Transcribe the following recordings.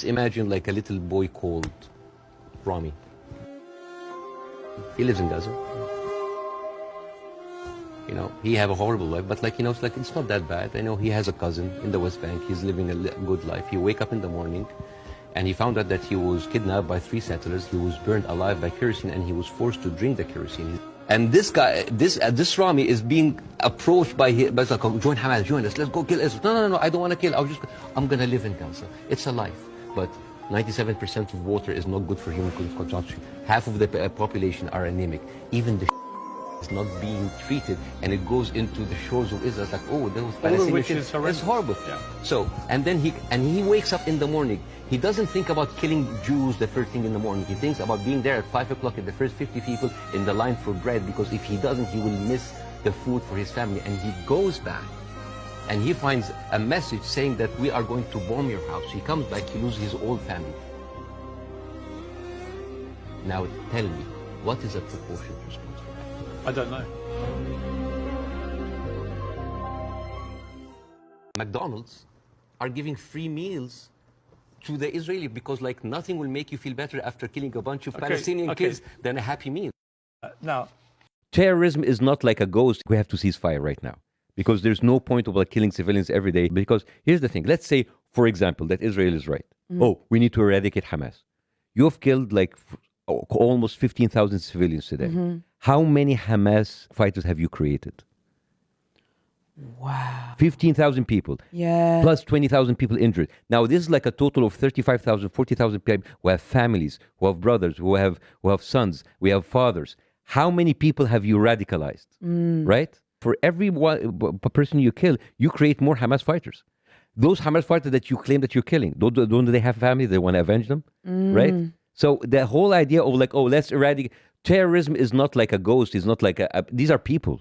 let's imagine like a little boy called Rami. He lives in Gaza. You know, he have a horrible life, but like, you know, it's not that bad. I know he has a cousin in the West Bank. He's living a good life. He wake up in the morning and he found out that he was kidnapped by 3 settlers. He was burned alive by kerosene and he was forced to drink the kerosene. And this guy, this Rami is being approached by like, oh, join Hamas, join us, let's go kill Israel. No, I don't want to kill. I'm going to live in Gaza. It's a life. But 97% of water is not good for human consumption. Half of the population are anemic. Even the is not being treated, and it goes into the shores of Israel. It's like, oh, those Palestinians. It's horrible. Yeah. So, and then he wakes up in the morning. He doesn't think about killing Jews the first thing in the morning. He thinks about being there at 5 o'clock at the first 50 people in the line for bread, because if he doesn't, he will miss the food for his family. And he goes back, and he finds a message saying that we are going to bomb your house. He comes back, he loses his whole family. Now tell me, what is a proportionate response? I don't know. McDonald's are giving free meals to the Israeli because like nothing will make you feel better after killing a bunch of Palestinian kids than a happy meal. Now, terrorism is not like a ghost. We have to cease fire right now because there's no point of like killing civilians every day. Because here's the thing. Let's say, for example, that Israel is right. Oh, we need to eradicate Hamas. You have killed like almost 15,000 civilians today. How many Hamas fighters have you created? Wow. 15,000 people. Yeah. Plus 20,000 people injured. Now, this is like a total of 35,000, 40,000 people who have families, who have brothers, who have sons, we have fathers. How many people have you radicalized? Right? For every person you kill, you create more Hamas fighters. Those Hamas fighters that you claim that you're killing, don't they have family? They want to avenge them? Right? So the whole idea of like, oh, let's eradicate. Terrorism is not like a ghost. It's not like these are people.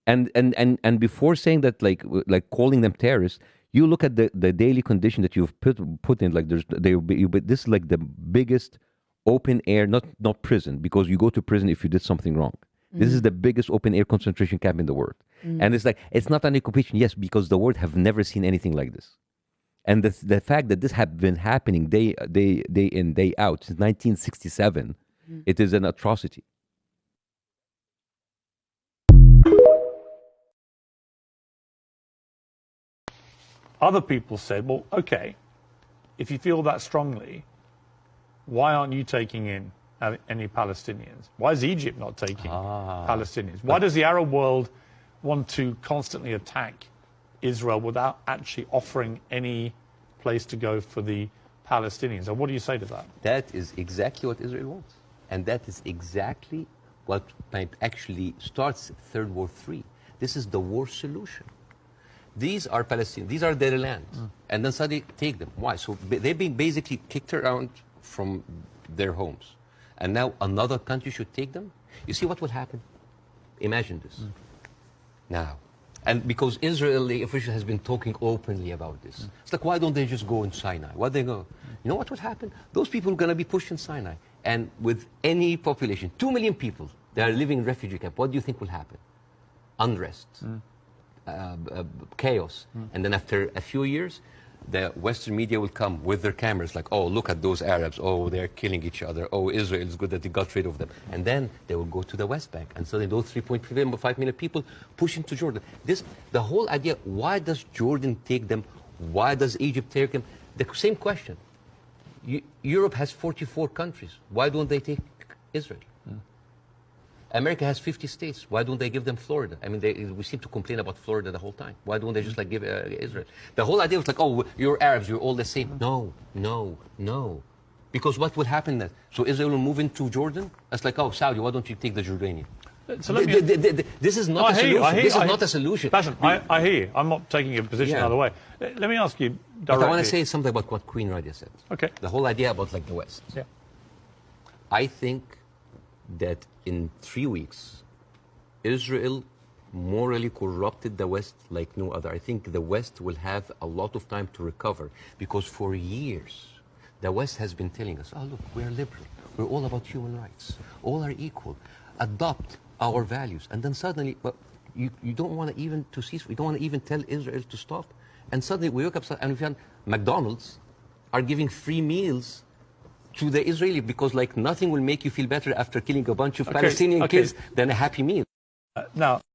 And before saying that, like calling them terrorists, you look at the daily condition that you've put in. Like this is like the biggest open air, not prison, because you go to prison if you did something wrong. This is the biggest open air concentration camp in the world, and it's like it's not an occupation, yes, because the world have never seen anything like this, and the fact that this have been happening day in day out since 1967, it is an atrocity. other people said, well, okay, if you feel that strongly, why aren't you taking in any Palestinians? Why is Egypt not taking Palestinians? Why does the Arab world want to constantly attack Israel without actually offering any place to go for the Palestinians? And what do you say to that? That is exactly what Israel wants. And that is exactly what actually starts Third War III. This is the war solution. These are Palestinians. These are their lands. And then suddenly take them. Why? So they've been basically kicked around from their homes. And now another country should take them? You see what will happen? Imagine this. Now. And because Israeli official has been talking openly about this. It's like, why don't they just go in Sinai? Why they go? You know what would happen? Those people are going to be pushed in Sinai. And with any population, 2 million people, they are living in refugee camp. What do you think will happen? Unrest, chaos. And then after a few years, the Western media will come with their cameras like, oh, look at those Arabs. Oh, they're killing each other. Oh, Israel is good that they got rid of them. And then they will go to the West Bank. And so those 3.5 million people push into Jordan. The whole idea, why does Jordan take them? Why does Egypt take them? The same question. Europe has 44 countries. Why don't they take Israel? America has 50 states. Why don't they give them Florida? I mean, we seem to complain about Florida the whole time. Why don't they just like give Israel? The whole idea was like, oh, you're Arabs, you're all the same. No, no, no. Because what will happen then? So Israel will move into Jordan? That's like, oh, Saudi, why don't you take the Jordanian? So this is not a solution. This is not a solution. Bassem, I hear you. I'm not taking a position either way. Let me ask you directly. But I want to say something about what Queen Radia said. Okay. The whole idea about like the West. Yeah. I think that in 3 weeks, Israel morally corrupted the West like no other. I think the West will have a lot of time to recover because for years, the West has been telling us, oh, look, we're liberal. We're all about human rights. All are equal. Adopt our values. And then suddenly, well, you don't want to even to cease. We don't want to even tell Israel to stop. And suddenly we wake up and we found McDonald's are giving free meals to the Israeli because like nothing will make you feel better after killing a bunch of Palestinian kids than a happy meal. Now,